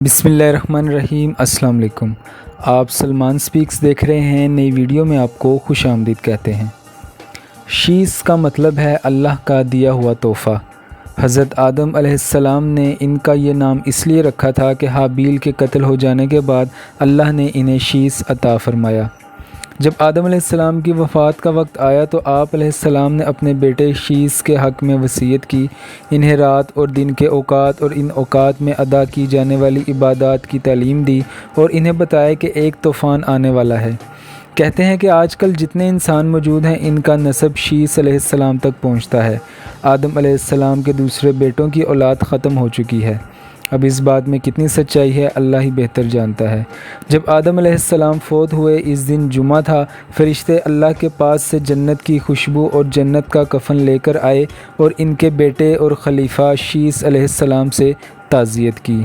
بسم اللہ الرحمن الرحیم۔ السلام علیکم۔ آپ سلمان سپیکس دیکھ رہے ہیں۔ نئی ویڈیو میں آپ کو خوش آمدید کہتے ہیں۔ شیس کا مطلب ہے اللہ کا دیا ہوا تحفہ۔ حضرت آدم علیہ السلام نے ان کا یہ نام اس لیے رکھا تھا کہ حابیل کے قتل ہو جانے کے بعد اللہ نے انہیں شیس عطا فرمایا۔ جب آدم علیہ السلام کی وفات کا وقت آیا تو آپ علیہ السلام نے اپنے بیٹے شیس کے حق میں وصیت کی، انہیں رات اور دن کے اوقات اور ان اوقات میں ادا کی جانے والی عبادات کی تعلیم دی اور انہیں بتایا کہ ایک طوفان آنے والا ہے۔ کہتے ہیں کہ آج کل جتنے انسان موجود ہیں ان کا نسب شیس علیہ السلام تک پہنچتا ہے۔ آدم علیہ السلام کے دوسرے بیٹوں کی اولاد ختم ہو چکی ہے۔ اب اس بات میں کتنی سچائی ہے اللہ ہی بہتر جانتا ہے۔ جب آدم علیہ السلام فوت ہوئے، اس دن جمعہ تھا، فرشتے اللہ کے پاس سے جنت کی خوشبو اور جنت کا کفن لے کر آئے اور ان کے بیٹے اور خلیفہ شیس علیہ السلام سے تعزیت کی۔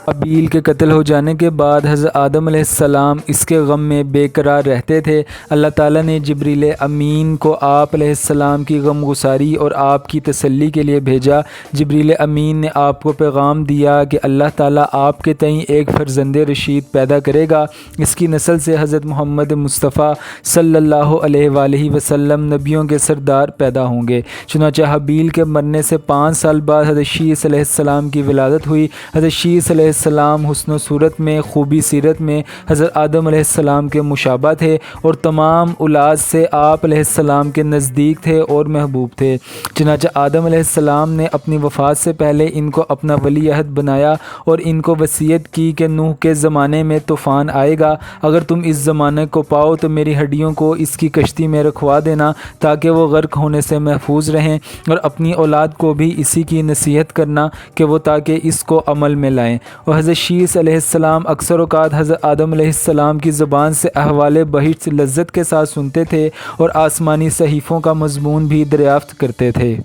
حابیل کے قتل ہو جانے کے بعد حضرت آدم علیہ السلام اس کے غم میں بے قرار رہتے تھے۔ اللہ تعالیٰ نے جبریل امین کو آپ علیہ السلام کی غم گساری اور آپ کی تسلی کے لیے بھیجا۔ جبریل امین نے آپ کو پیغام دیا کہ اللہ تعالیٰ آپ کے تئیں ایک فرزند رشید پیدا کرے گا، اس کی نسل سے حضرت محمد مصطفیٰ صلی اللہ علیہ وآلہ وسلم نبیوں کے سردار پیدا ہوں گے۔ چنانچہ حابیل کے مرنے سے 5 سال بعد حضرت شیس علیہ السلام کی ولادت ہوئی۔ حضرت شیس علیہ السلام حسن و صورت میں، خوبی سیرت میں حضرت آدم علیہ السلام کے مشابہ تھے اور تمام اولاد سے آپ علیہ السلام کے نزدیک تھے اور محبوب تھے۔ چنانچہ آدم علیہ السلام نے اپنی وفات سے پہلے ان کو اپنا ولی عہد بنایا اور ان کو وصیت کی کہ نوح کے زمانے میں طوفان آئے گا، اگر تم اس زمانے کو پاؤ تو میری ہڈیوں کو اس کی کشتی میں رکھوا دینا تاکہ وہ غرق ہونے سے محفوظ رہیں، اور اپنی اولاد کو بھی اسی کی نصیحت کرنا کہ وہ تاکہ اس کو عمل میں لائیں۔ اور حضرت شیس علیہ السلام اکثر اوقات حضرت آدم علیہ السلام کی زبان سے احوال بہشت لذت کے ساتھ سنتے تھے اور آسمانی صحیفوں کا مضمون بھی دریافت کرتے تھے۔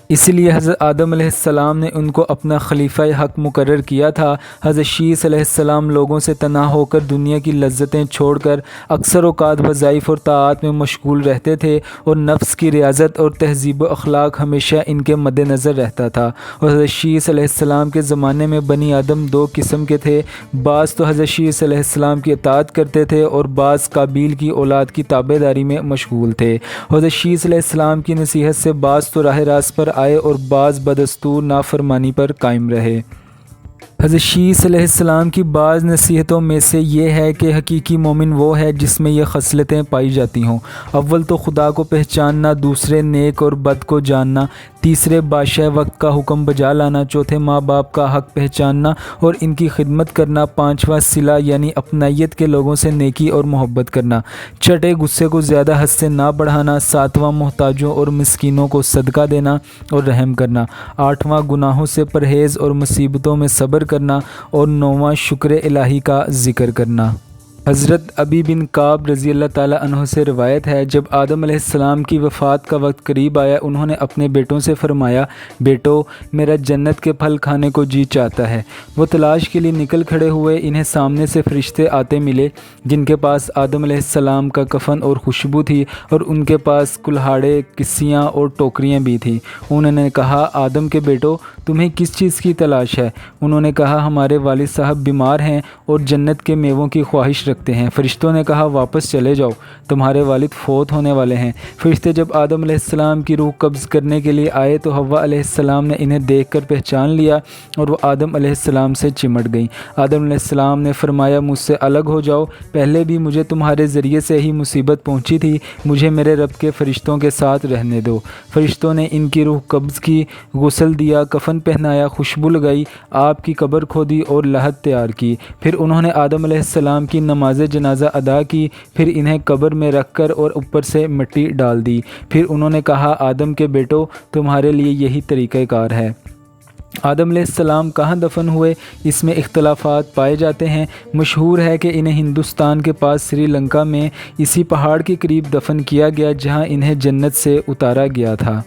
اس لیے حضرت آدم علیہ السلام نے ان کو اپنا خلیفہ حق مقرر کیا تھا۔ حضرت شیس علیہ السلام لوگوں سے تنہا ہو کر دنیا کی لذتیں چھوڑ کر اکثر اوقات وظائف اور طاعات میں مشغول رہتے تھے اور نفس کی ریاضت اور تہذیب و اخلاق ہمیشہ ان کے مد نظر رہتا تھا۔ اور حضرت شیس علیہ السلام کے زمانے میں بنی آدم 2 قسم کے تھے، بعض تو حضرت شیس علیہ السلام کی اطاعت کرتے تھے اور بعض قابیل کی اولاد کی تابع داری میں مشغول تھے۔ حضرت شیس علیہ السلام کی نصیحت سے بعض تو راہ راست پر آئے اور بعض بدستور نافرمانی پر قائم رہے۔ حضرت شیس علیہ السلام کی بعض نصیحتوں میں سے یہ ہے کہ حقیقی مومن وہ ہے جس میں یہ خصلتیں پائی جاتی ہوں: اول تو خدا کو پہچاننا، دوسرے نیک اور بد کو جاننا، تیسرے بادشاہ وقت کا حکم بجا لانا، چوتھے ماں باپ کا حق پہچاننا اور ان کی خدمت کرنا، پانچواں صلہ یعنی اپنائیت کے لوگوں سے نیکی اور محبت کرنا، چھٹے غصے کو زیادہ حد سے نہ بڑھانا، ساتواں محتاجوں اور مسکینوں کو صدقہ دینا اور رحم کرنا، آٹھواں گناہوں سے پرہیز اور مصیبتوں میں صبر کرنا، اور نوواں شکر الہی کا ذکر کرنا۔ حضرت ابی بن کعب رضی اللہ تعالیٰ عنہ سے روایت ہے، جب آدم علیہ السلام کی وفات کا وقت قریب آیا، انہوں نے اپنے بیٹوں سے فرمایا، بیٹو، میرا جنت کے پھل کھانے کو جی چاہتا ہے۔ وہ تلاش کے لیے نکل کھڑے ہوئے، انہیں سامنے سے فرشتے آتے ملے جن کے پاس آدم علیہ السلام کا کفن اور خوشبو تھی، اور ان کے پاس کلہاڑے، کسیاں اور ٹوکریاں بھی تھیں۔ انہوں نے کہا، آدم کے بیٹو، تمہیں کس چیز کی تلاش ہے؟ انہوں نے کہا، ہمارے والد صاحب بیمار ہیں اور جنت کے میووں کی خواہش رکھتے ہیں۔ فرشتوں نے کہا، واپس چلے جاؤ، تمہارے والد فوت ہونے والے ہیں۔ فرشتے جب آدم علیہ السلام کی روح قبض کرنے کے لیے آئے تو حوا علیہ السلام نے انہیں دیکھ کر پہچان لیا اور وہ آدم علیہ السلام سے چمٹ گئیں۔ آدم علیہ السلام نے فرمایا، مجھ سے الگ ہو جاؤ، پہلے بھی مجھے تمہارے ذریعے سے ہی مصیبت پہنچی تھی، مجھے میرے رب کے فرشتوں کے ساتھ رہنے دو۔ فرشتوں نے ان کی روح قبض کی، غسل دیا، کفن پہنایا، خوشبو لگائی، آپ کی قبر کھودی اور لحد تیار کی۔ پھر انہوں نے آدم علیہ السلام کی نماز جنازہ ادا کی، پھر انہیں قبر میں رکھ کر اور اوپر سے مٹی ڈال دی۔ پھر انہوں نے کہا، آدم کے بیٹو، تمہارے لیے یہی طریقہ کار ہے۔ آدم علیہ السلام کہاں دفن ہوئے، اس میں اختلافات پائے جاتے ہیں۔ مشہور ہے کہ انہیں ہندوستان کے پاس سری لنکا میں اسی پہاڑ کے قریب دفن کیا گیا جہاں انہیں جنت سے اتارا گیا تھا۔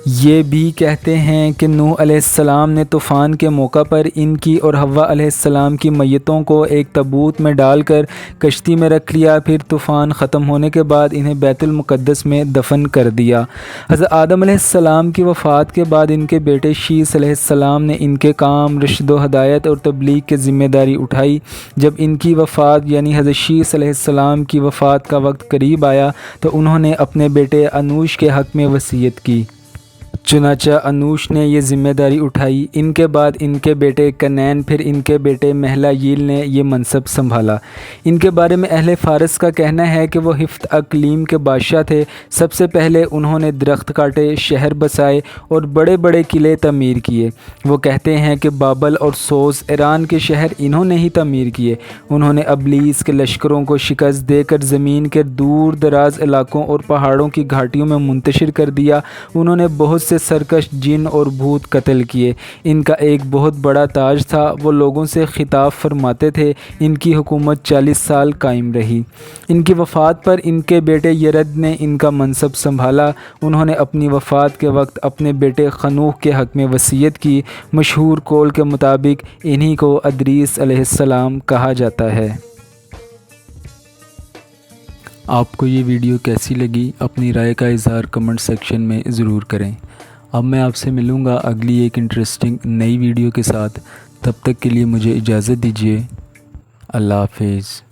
یہ بھی کہتے ہیں کہ نوح علیہ السلام نے طوفان کے موقع پر ان کی اور حوا علیہ السلام کی میتوں کو ایک تابوت میں ڈال کر کشتی میں رکھ لیا، پھر طوفان ختم ہونے کے بعد انہیں بیت المقدس میں دفن کر دیا۔ حضرت آدم علیہ السلام کی وفات کے بعد ان کے بیٹے شیث علیہ السلام نے ان کے کام، رشد و ہدایت اور تبلیغ کی ذمہ داری اٹھائی۔ جب ان کی وفات یعنی حضرت شیث علیہ السلام کی وفات کا وقت قریب آیا تو انہوں نے اپنے بیٹے انوش کے حق میں وصیت کی۔ چنانچہ انوش نے یہ ذمہ داری اٹھائی۔ ان کے بعد ان کے بیٹے کنین، پھر ان کے بیٹے مہلائیل نے یہ منصب سنبھالا۔ ان کے بارے میں اہل فارس کا کہنا ہے کہ وہ ہفت اقلیم کے بادشاہ تھے۔ سب سے پہلے انہوں نے درخت کاٹے، شہر بسائے اور بڑے بڑے قلعے تعمیر کیے۔ وہ کہتے ہیں کہ بابل اور سوس ایران کے شہر انہوں نے ہی تعمیر کیے۔ انہوں نے ابلیس کے لشکروں کو شکست دے کر زمین کے دور دراز علاقوں اور پہاڑوں کی گھاٹیوں میں منتشر کر دیا۔ انہوں نے بہت سے سرکش جن اور بھوت قتل کیے۔ ان کا ایک بہت بڑا تاج تھا، وہ لوگوں سے خطاب فرماتے تھے۔ ان کی حکومت 40 سال قائم رہی۔ ان کی وفات پر ان کے بیٹے یرد نے ان کا منصب سنبھالا۔ انہوں نے اپنی وفات کے وقت اپنے بیٹے خنوخ کے حق میں وصیت کی۔ مشہور قول کے مطابق انہی کو ادریس علیہ السلام کہا جاتا ہے۔ آپ کو یہ ویڈیو کیسی لگی؟ اپنی رائے کا اظہار کمنٹ سیکشن میں ضرور کریں۔ اب میں آپ سے ملوں گا اگلی ایک انٹرسٹنگ نئی ویڈیو کے ساتھ۔ تب تک کے لیے مجھے اجازت دیجیے۔ اللہ حافظ۔